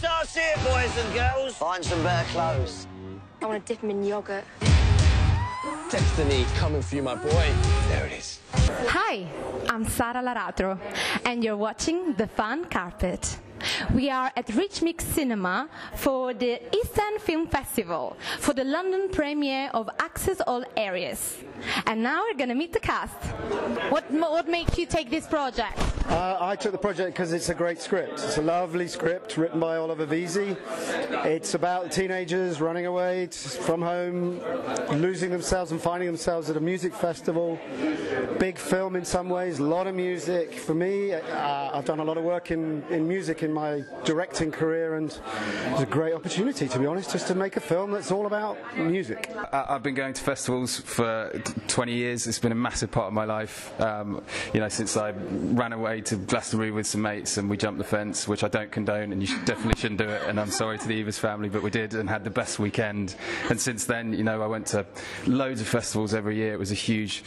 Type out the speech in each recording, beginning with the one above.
starts here, boys and girls. Find some better clothes. I want to dip him in yogurt. Destiny coming for you, my boy. There it is. Hi, I'm Sara Laratro, and you're watching The Fun Carpet. We are at Rich Mix Cinema for the East End Film Festival, for the London premiere of Access All Areas. And now we're going to meet the cast. What makes you take this project? I took the project because it's a great script. It's a lovely script written by Oliver Veysey. It's about teenagers running away from home, losing themselves and finding themselves at a music festival. Big film in some ways, a lot of music. For me, I've done a lot of work in music in my directing career, and it's a great opportunity, to be honest, just to make a film that's all about music. I've been going to festivals for 20 years. It's been a massive part of my life. You know, since I ran away to Glastonbury with some mates and we jumped the fence, which I don't condone, and you definitely shouldn't do it, and I'm sorry to the Evers family, but we did and had the best weekend. And since then, you know, I went to loads of festivals every year. It was a huge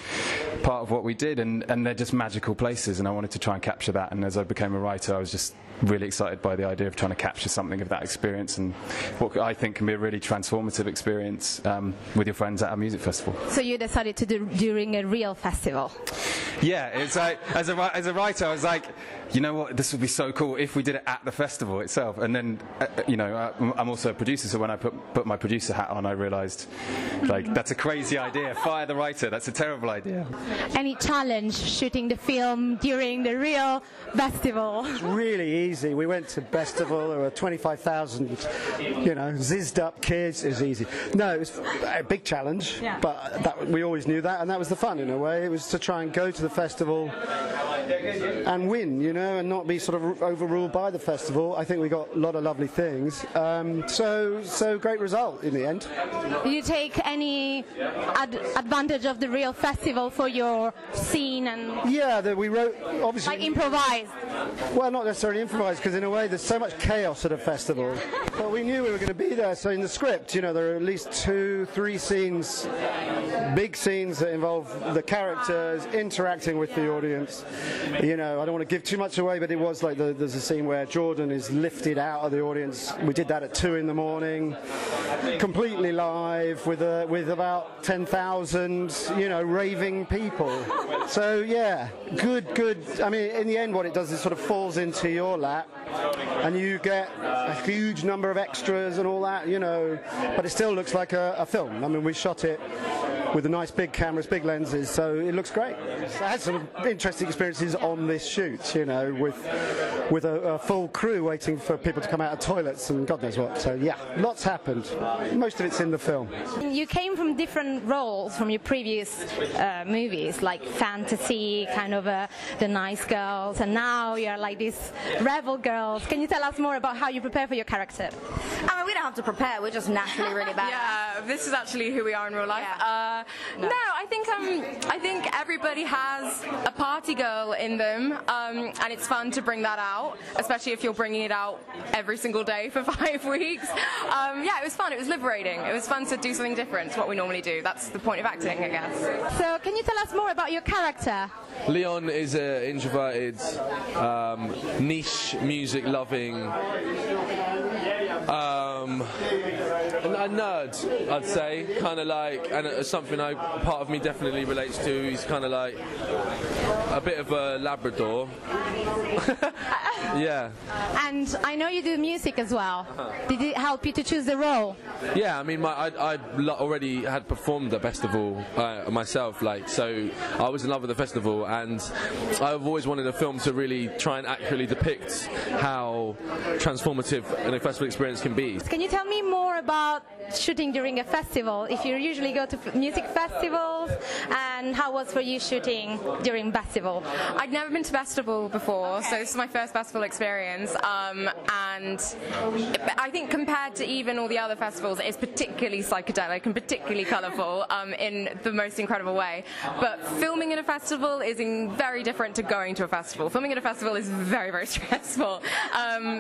part of what we did, and they're just magical places, and I wanted to try and capture that. And as I became a writer, I was just really excited by the idea of trying to capture something of that experience, and what I think can be a really transformative experience with your friends at a music festival. So you decided to do during a real festival? Yeah, it's like, as a writer, I was like, you know what, this would be so cool if we did it at the festival itself. And then, you know, I'm also a producer, so when I put my producer hat on, I realised, like, that's a crazy idea. Fire the writer. That's a terrible idea. Any challenge shooting the film during the real festival? It's really easy. We went to festival. There were 25,000, you know, zizzed up kids. It was easy. No, it was a big challenge, yeah. But we always knew that, and that was the fun in a way. It was to try and go to the festival and win, you know, and not be sort of overruled by the festival. I think we got a lot of lovely things. So great result in the end. Did you take any advantage of the real festival for your scene? And yeah, we wrote, obviously. Like improvised? Well, not necessarily improvised, because in a way there's so much chaos at a festival. But we knew we were going to be there, so in the script, you know, there are at least 2-3 scenes, big scenes that involve the characters interacting with the audience. You know, I don't want to give too much away, but it was like there's a scene where Jordan is lifted out of the audience. We did that at 2 in the morning, completely live with about 10,000, you know, raving people. So yeah, good. I mean, in the end, what it does is sort of falls into your lap, and you get a huge number of extras and all that, you know. But it still looks like a film. I mean, we shot it with the nice big cameras, big lenses, so it looks great. I had some interesting experiences on this shoot, you know, with a full crew waiting for people to come out of toilets and God knows what. So yeah, lots happened. Most of it's in the film. You came from different roles from your previous movies, like fantasy, kind of the nice girls, and now you're like these rebel girls. Can you tell us more about how you prepare for your character? I mean, we don't have to prepare, we're just naturally really bad. Yeah, this is actually who we are in real life. Yeah. No, I think everybody has a party girl in them, and it's fun to bring that out, especially if you're bringing it out every single day for 5 weeks. Yeah, it was fun. It was liberating. It was fun to do something different to what we normally do. That's the point of acting, I guess. So, can you tell us more about your character? Leon is an introverted, niche music-loving, a nerd, I'd say, kind of like, and something part of me definitely relates to. He's kind of like a bit of a Labrador. Yeah. And I know you do music as well. Did it help you to choose the role? Yeah, I mean, I already had performed at festival myself, like, so I was in love with the festival, and I've always wanted a film to really try and accurately depict how transformative a festival experience can be. Can you tell me more about shooting during a festival? If you usually go to music festivals, and how was for you shooting during festival? I'd never been to festival before, so this is my first festival experience, and I think compared to even all the other festivals, it's particularly psychedelic and particularly colourful in the most incredible way. But filming at a festival is very different to going to a festival. Filming at a festival is very, very stressful.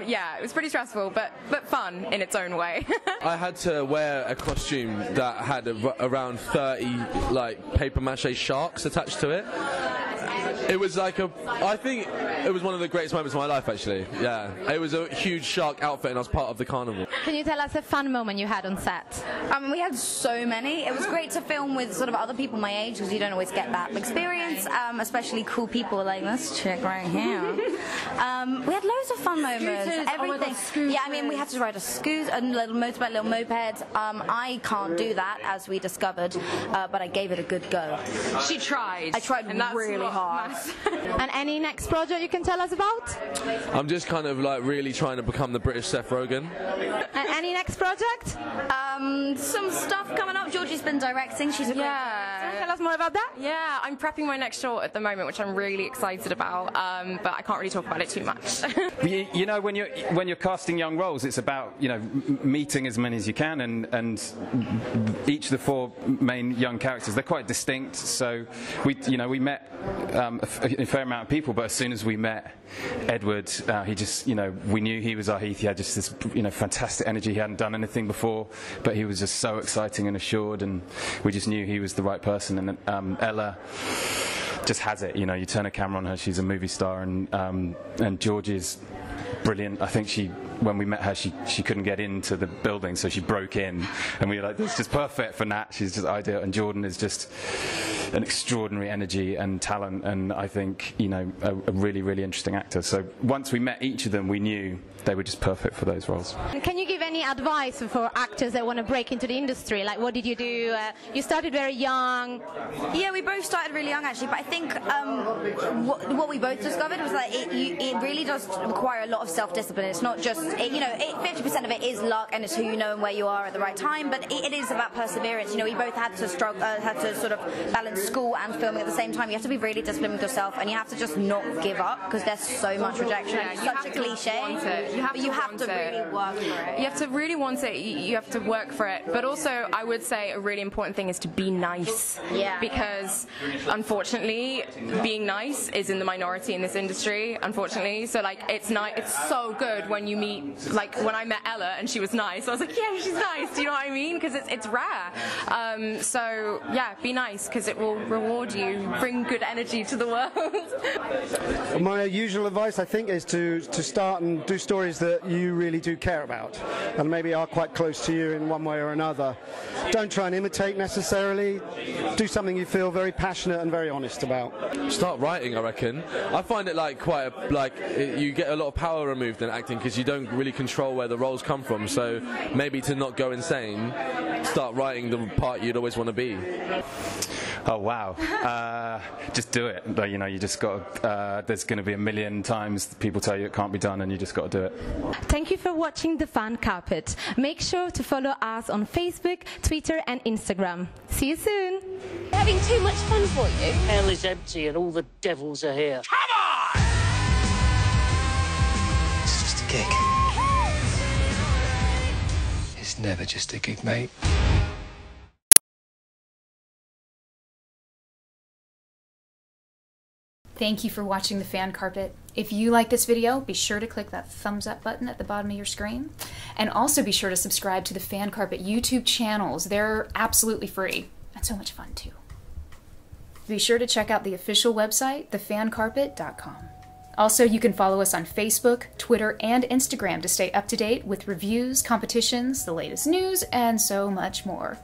Yeah, it was pretty stressful, but fun in its own way. I had to wear a costume that had around 30 like paper mache sharks attached to it. It was like I think it was one of the greatest moments of my life, actually. Yeah, it was a huge shark outfit, and I was part of the carnival. Can you tell us a fun moment you had on set? We had so many. It was great to film with sort of other people my age because you don't always get that experience, especially cool people like this chick right here. We had loads of fun moments. Everything. Yeah, I mean, we had to ride a scooter, a little motorbike, little moped. I can't do that, as we discovered, but I gave it a good go. She tried. I tried really hard. And any next project you can tell us about? I'm just kind of like really trying to become the British Seth Rogen. And any next project? Some stuff coming up. Georgie's been directing. She's a great director. Tell us more about that. Yeah, I'm prepping my next short at the moment, which I'm really excited about, but I can't really talk about it too much. You know, when you're casting young roles, it's about, you know, meeting as many as you can, and each of the four main young characters, they're quite distinct. So we met a fair amount of people, but as soon as we met Edward, he just, you know, we knew he was our Heath. He had just this, you know, fantastic energy. He hadn't done anything before, but he was just so exciting and assured, and we just knew he was the right person. And Ella just has it, you know. You turn a camera on her, she's a movie star, and Georgie's brilliant. I think when we met her, she couldn't get into the building, so she broke in, and we were like, this is just perfect for Nat. She's just ideal. And Jordan is just an extraordinary energy and talent, and I think, you know, a really, really interesting actor. So once we met each of them, we knew they were just perfect for those roles. Can you give any advice for actors that want to break into the industry? Like, what did you do? You started very young. Yeah, we both started really young, actually, but I think what we both discovered was that it really does require a lot of self-discipline. It's not just, 50% of it is luck, and it's who you know and where you are at the right time, but it is about perseverance. You know, we both had to sort of balance school and filming at the same time. You have to be really disciplined with yourself, and you have to just not give up, because there's so much rejection. Yeah, it's such a cliche. You have to really work for it. You have to really want it. You have to work for it. But also, I would say a really important thing is to be nice. Yeah. Because, unfortunately, being nice is in the minority in this industry, unfortunately. So, like, it's so good when you meet, like, when I met Ella and she was nice, I was like, yeah, she's nice. Do you know what I mean? Because it's rare. So, yeah, be nice, because it will reward you. Bring good energy to the world. My usual advice, I think, is to start and do stories that you really do care about, and maybe are quite close to you in one way or another. Don't try and imitate necessarily. Do something you feel very passionate and very honest about. Start writing, I reckon. I find it you get a lot of power removed in acting, because you don't really control where the roles come from. So maybe to not go insane, start writing the part you'd always want to be. Oh wow! Just do it. You know, you just got. There's going to be a million times people tell you it can't be done, and you just got to do it. Thank you for watching The Fan Carpet. Make sure to follow us on Facebook, Twitter, and Instagram. See you soon. Having too much fun for you? Hell is empty and all the devils are here. Come on! It's just a gig. It's never just a gig, mate. Thank you for watching The Fan Carpet. If you like this video, be sure to click that thumbs up button at the bottom of your screen. And also be sure to subscribe to The Fan Carpet YouTube channels. They're absolutely free and so much fun too. Be sure to check out the official website, thefancarpet.com. Also, you can follow us on Facebook, Twitter, and Instagram to stay up to date with reviews, competitions, the latest news, and so much more.